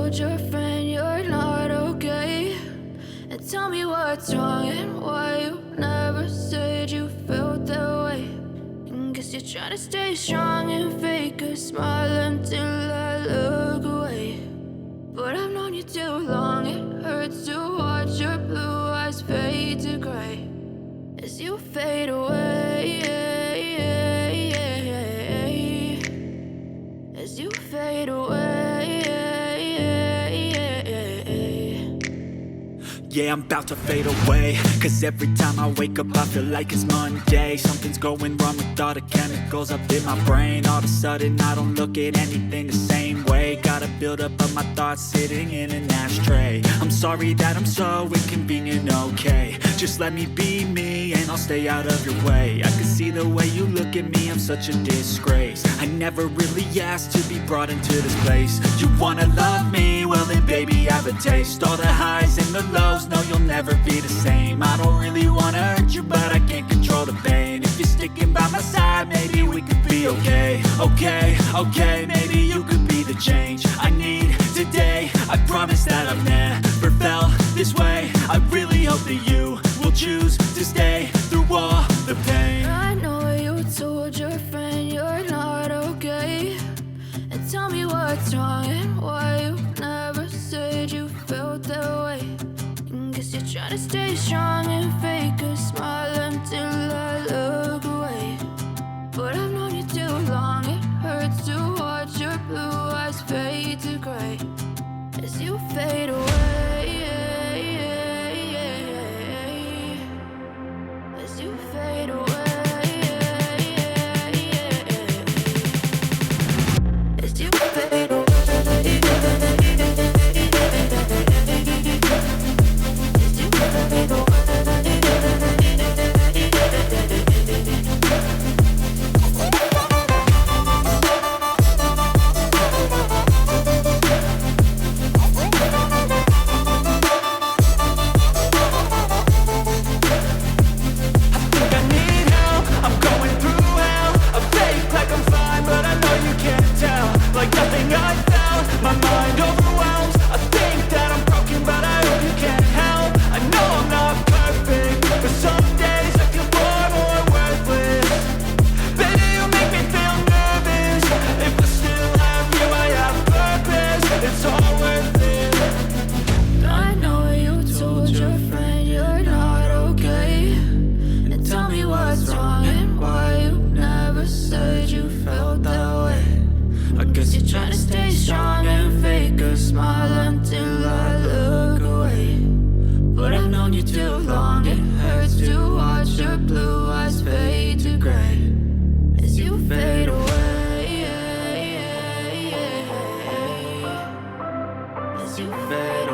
told your friend you're not okay, and tell me what's wrong and why you never said you felt that way. And guess you're trying to stay strong and fake a smile until I look away. But I've known you too long, it hurts to watch your blue eyes fade to gray as you fade away, as you fade away. Yeah, I'm about to fade away, cause every time I wake up I feel like it's Monday. Something's going wrong with all the chemicals up in my brain. All of a sudden I don't look at anything the same way. Got a build up of my thoughts sitting in an ashtray. I'm sorry that I'm so inconvenient, okay. Just let me be me and I'll stay out of your way. I can see the way you look at me, I'm such a disgrace. I never really asked to be brought into this place. You wanna love me? Well then baby have a taste. All the highs and the lows, no you'll never be the same. I don't really wanna hurt you but I can't control the pain. If you're sticking by my side maybe we could be okay. Okay, maybe you could be the change I need today. I promise that I've never felt this way. I really hope that you will choose to stay through all the pain. I know you told your friend you're not okay, and tell me what's wrong and why you never said you felt that way. And guess you're trying to stay strong and fake a smile until I look away. But I've known you too long, it hurts to watch your blue eyes fade to gray as you fade away, as you fade away. As you fade away. As you fade